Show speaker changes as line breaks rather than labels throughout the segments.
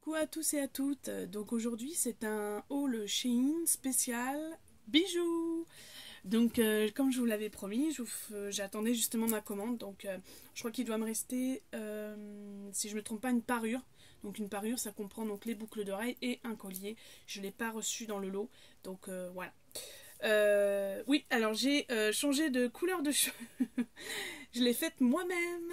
Coucou à tous et à toutes. Donc aujourd'hui c'est un haul Shein spécial bijoux. Donc comme je vous l'avais promis, j'attendais justement ma commande. Donc je crois qu'il doit me rester, si je ne me trompe pas, une parure. Donc une parure ça comprend donc les boucles d'oreilles et un collier. Je ne l'ai pas reçu dans le lot. Donc voilà. Oui, alors j'ai changé de couleur de cheveux. Je l'ai faite moi-même.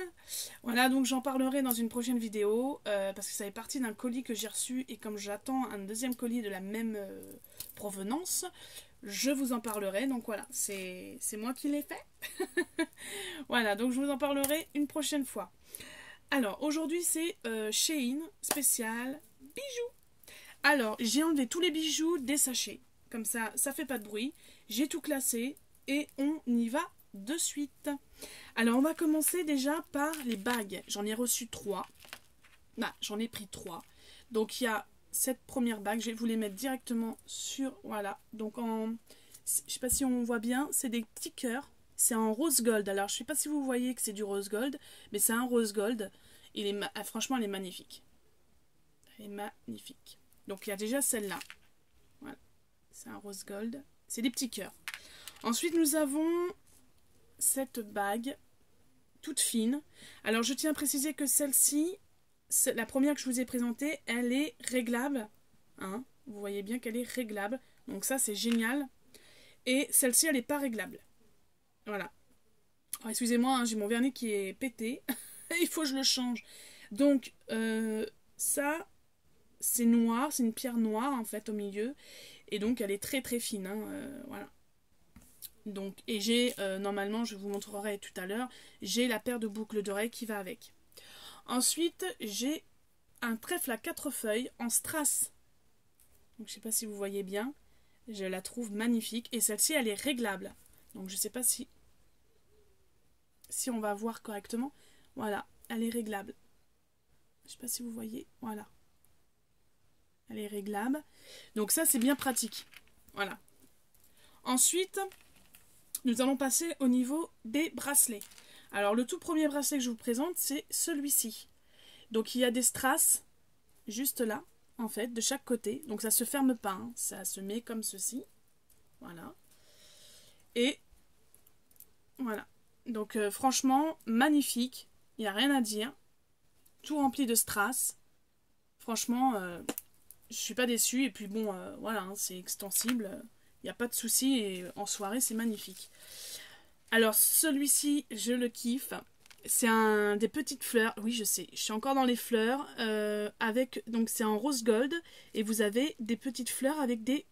Voilà, donc j'en parlerai dans une prochaine vidéo parce que ça fait partie d'un colis que j'ai reçu et comme j'attends un deuxième colis de la même provenance, je vous en parlerai. Donc voilà, c'est moi qui l'ai fait. Voilà, donc je vous en parlerai une prochaine fois. Alors aujourd'hui c'est Shein spécial bijoux. Alors j'ai enlevé tous les bijoux des sachets. Comme ça fait pas de bruit. J'ai tout classé et on y va de suite. Alors on va commencer déjà par les bagues. J'en ai reçu 3. Bah, j'en ai pris 3. Donc il y a cette première bague. Je vais vous les mettre directement sur... Voilà. Donc en... Je sais pas si on voit bien. C'est des petits cœurs. C'est en rose gold. Alors je sais pas si vous voyez que c'est du rose gold. Mais c'est un rose gold. Franchement elle est magnifique. Elle est magnifique. Donc il y a déjà celle-là. Voilà. C'est un rose gold. C'est des petits cœurs. Ensuite nous avons cette bague toute fine. Alors je tiens à préciser que celle-ci, la première que je vous ai présentée, elle est réglable. Hein, vous voyez bien qu'elle est réglable. Donc ça c'est génial. Et celle-ci elle n'est pas réglable. Voilà. Excusez-moi, hein, j'ai mon vernis qui est pété. Il faut que je le change. Donc ça c'est noir, c'est une pierre noire en fait au milieu. Et donc elle est très très fine. Hein, voilà. Donc, et j'ai, normalement, je vous montrerai tout à l'heure, j'ai la paire de boucles d'oreilles qui va avec. Ensuite, j'ai un trèfle à 4 feuilles en strass. Donc, je ne sais pas si vous voyez bien. Je la trouve magnifique. Et celle-ci, elle est réglable. Donc, je ne sais pas si on va voir correctement. Voilà, elle est réglable. Je ne sais pas si vous voyez. Voilà. Elle est réglable. Donc, ça, c'est bien pratique. Voilà. Ensuite... nous allons passer au niveau des bracelets. Alors le tout premier bracelet que je vous présente, c'est celui-ci. Donc il y a des strass juste là, en fait, de chaque côté. Donc ça se ferme pas, hein. Ça se met comme ceci. Voilà. Et voilà. Donc franchement, magnifique. Il n'y a rien à dire. Tout rempli de strass. Franchement, je suis pas déçue. Et puis bon, voilà, hein, c'est extensible. Il n'y a pas de souci. Et en soirée, c'est magnifique. Alors celui-ci, je le kiffe. C'est un des petites fleurs. Oui, je sais, je suis encore dans les fleurs. Donc c'est en rose gold. Et vous avez des petites fleurs avec des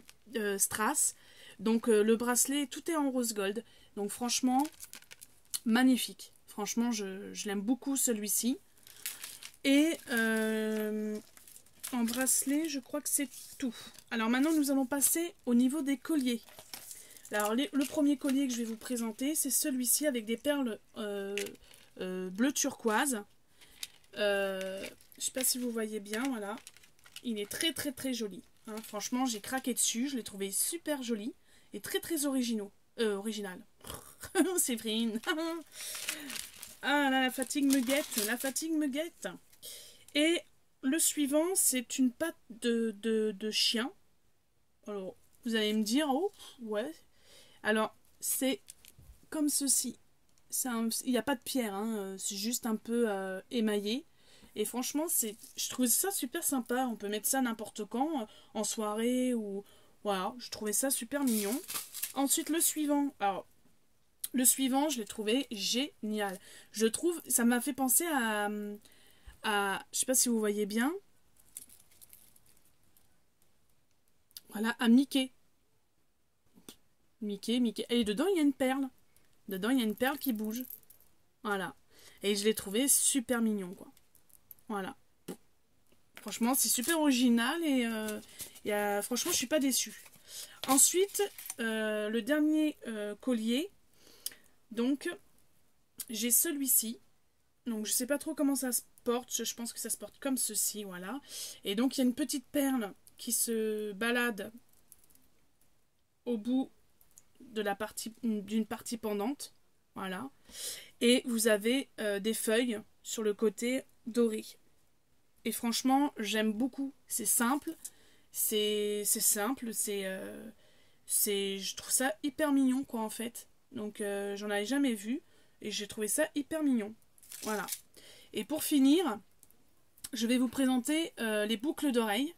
strass. Donc le bracelet, tout est en rose gold. Donc franchement, magnifique. Franchement, je l'aime beaucoup celui-ci. Et en bracelet, je crois que c'est tout. Alors maintenant, nous allons passer au niveau des colliers. Alors le premier collier que je vais vous présenter, c'est celui-ci avec des perles bleu turquoise. Je ne sais pas si vous voyez bien, voilà. Il est très très très joli. Hein. Franchement, j'ai craqué dessus, je l'ai trouvé super joli et très très original. Séverine. Ah là, la fatigue me guette, la fatigue me guette. Et le suivant, c'est une patte de chien. Alors, vous allez me dire, oh, ouais. Alors, c'est comme ceci. Il n'y a pas de pierre, hein, c'est juste un peu émaillé. Et franchement, je trouve ça super sympa. On peut mettre ça n'importe quand, en soirée ou... Voilà, je trouvais ça super mignon. Ensuite, le suivant. Alors, le suivant, je l'ai trouvé génial. Je trouve, ça m'a fait penser je sais pas si vous voyez bien. Voilà, à Mickey. Mickey. Et dedans, il y a une perle. Dedans, il y a une perle qui bouge. Voilà. Et je l'ai trouvé super mignon, quoi. Voilà. Franchement, c'est super original et franchement, je suis pas déçue. Ensuite, le dernier collier. Donc, j'ai celui-ci. Donc, je sais pas trop comment ça se porte. Je pense que ça se porte comme ceci, voilà. Et donc, il y a une petite perle qui se balade au bout de d'une partie pendante. Voilà. Et vous avez des feuilles sur le côté doré. et franchement j'aime beaucoup. C'est simple, c'est simple, je trouve ça hyper mignon quoi en fait. Donc j'en avais jamais vu et j'ai trouvé ça hyper mignon. Voilà. Et pour finir, je vais vous présenter les boucles d'oreilles.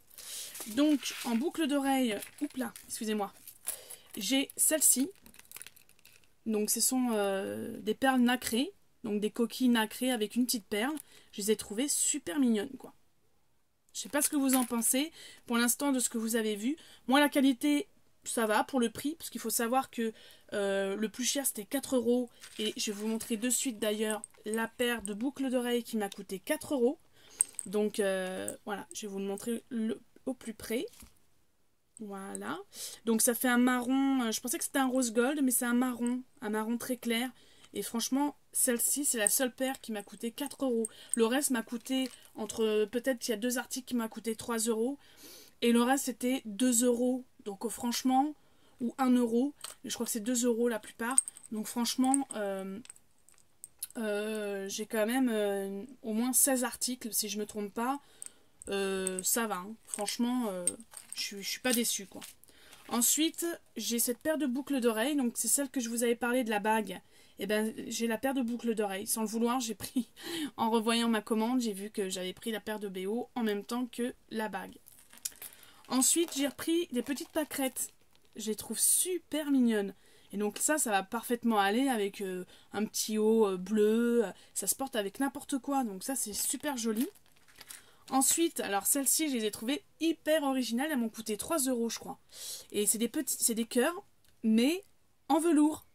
Donc en boucle d'oreille, oups là, excusez-moi, j'ai celle-ci. Donc ce sont des perles nacrées, donc des coquilles nacrées avec une petite perle. Je les ai trouvées super mignonnes quoi. Je sais pas ce que vous en pensez pour l'instant de ce que vous avez vu. Moi la qualité ça va pour le prix, parce qu'il faut savoir que le plus cher c'était 4 € et je vais vous montrer de suite d'ailleurs la paire de boucles d'oreilles qui m'a coûté 4 €. Donc voilà, je vais vous le montrer au plus près. Voilà. Donc ça fait un marron, je pensais que c'était un rose gold, mais c'est un marron très clair. Et franchement, celle-ci, c'est la seule paire qui m'a coûté 4 €. Le reste m'a coûté, peut-être il y a 2 articles qui m'a coûté 3 €. Et le reste c'était 2 €. Donc franchement, ou 1 €. Je crois que c'est 2 € la plupart. Donc franchement, j'ai quand même au moins 16 articles, si je me trompe pas. Ça va, hein. Franchement, je suis pas déçue, quoi. Ensuite, j'ai cette paire de boucles d'oreilles, donc c'est celle que je vous avais parlé de la bague. Et ben, j'ai la paire de boucles d'oreilles. Sans le vouloir, j'ai pris, en revoyant ma commande, j'ai vu que j'avais pris la paire de BO en même temps que la bague. Ensuite, j'ai repris des petites pâquerettes. Je les trouve super mignonnes. Et donc ça va parfaitement aller avec un petit haut bleu. Ça se porte avec n'importe quoi, donc ça c'est super joli. Ensuite, alors celles-ci, je les ai trouvées hyper originales. Elles m'ont coûté 3 € je crois. Et c'est des cœurs, mais en velours.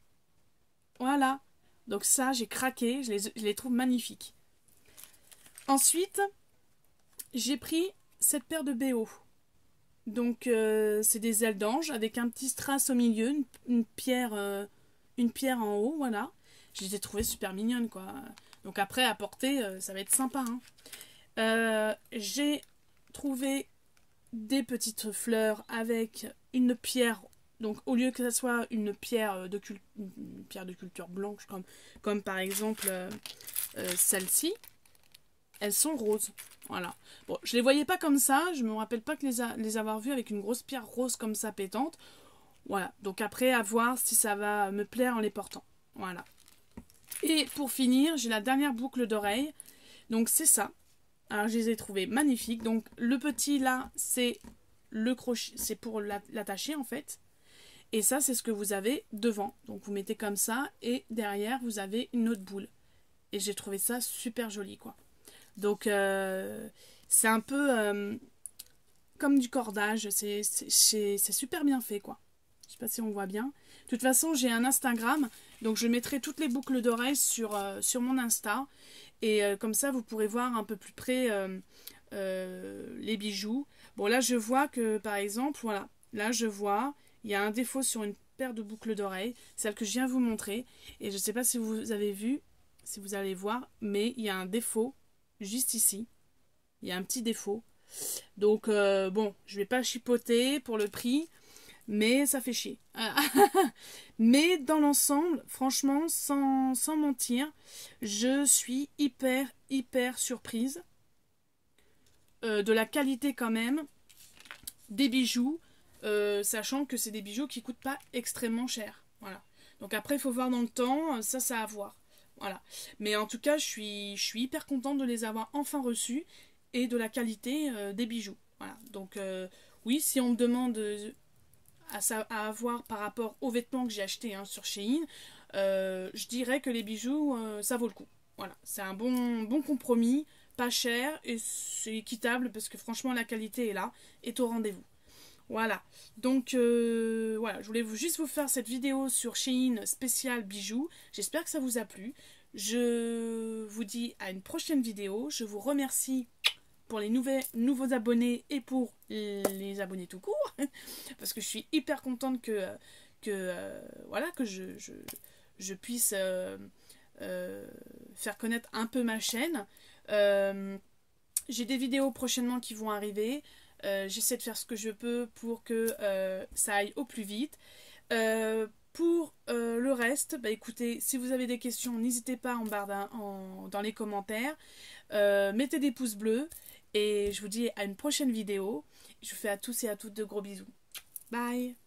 Voilà. Donc ça, j'ai craqué. Je les trouve magnifiques. Ensuite, j'ai pris cette paire de BO. Donc c'est des ailes d'ange avec un petit strass au milieu, une pierre en haut, voilà. Je les ai trouvées super mignonnes quoi. Donc après à porter, ça va être sympa. Hein. J'ai trouvé des petites fleurs avec une pierre. Donc au lieu que ça soit une pierre de culture blanche comme par exemple celle-ci, elles sont roses. Voilà. Bon, je les voyais pas comme ça. Je me rappelle pas que les avoir vues avec une grosse pierre rose comme ça pétante. Voilà. Donc après, à voir si ça va me plaire en les portant. Voilà. Et pour finir, j'ai la dernière boucle d'oreille. Donc c'est ça. Alors je les ai trouvées magnifiques. Donc le petit là, c'est le crochet, c'est pour l'attacher en fait. Et ça, c'est ce que vous avez devant. Donc vous mettez comme ça et derrière, vous avez une autre boule. Et j'ai trouvé ça super joli quoi. Donc c'est un peu comme du cordage, c'est super bien fait quoi. Je sais pas si on voit bien. De toute façon j'ai un Instagram, donc je mettrai toutes les boucles d'oreilles sur mon Insta. Et comme ça vous pourrez voir un peu plus près les bijoux. Bon là je vois que par exemple, voilà, là je vois, il y a un défaut sur une paire de boucles d'oreilles, celle que je viens de vous montrer. Et je sais pas si vous avez vu, si vous allez voir, mais il y a un défaut. Juste ici, il y a un petit défaut. Donc, bon, je vais pas chipoter pour le prix, mais ça fait chier. Mais dans l'ensemble, franchement, sans mentir, je suis hyper surprise de la qualité quand même des bijoux, sachant que c'est des bijoux qui coûtent pas extrêmement cher. Voilà. Donc après, il faut voir dans le temps, ça à voir. Voilà. Mais en tout cas, je suis hyper contente de les avoir enfin reçus et de la qualité des bijoux. Voilà. Donc, oui, si on me demande à avoir par rapport aux vêtements que j'ai achetés sur Shein, je dirais que les bijoux, ça vaut le coup. Voilà. C'est un bon compromis, pas cher et c'est équitable parce que franchement, la qualité est là, est au rendez-vous. Voilà, donc voilà, je voulais juste vous faire cette vidéo sur Shein spécial bijoux. J'espère que ça vous a plu. Je vous dis à une prochaine vidéo. Je vous remercie pour les nouveaux abonnés et pour les abonnés tout court. Parce que je suis hyper contente voilà, que je puisse faire connaître un peu ma chaîne. J'ai des vidéos prochainement qui vont arriver. J'essaie de faire ce que je peux pour que ça aille au plus vite. Pour le reste, bah écoutez, si vous avez des questions, n'hésitez pas dans les commentaires. Mettez des pouces bleus Et je vous dis à une prochaine vidéo. Je vous fais à tous et à toutes de gros bisous. Bye!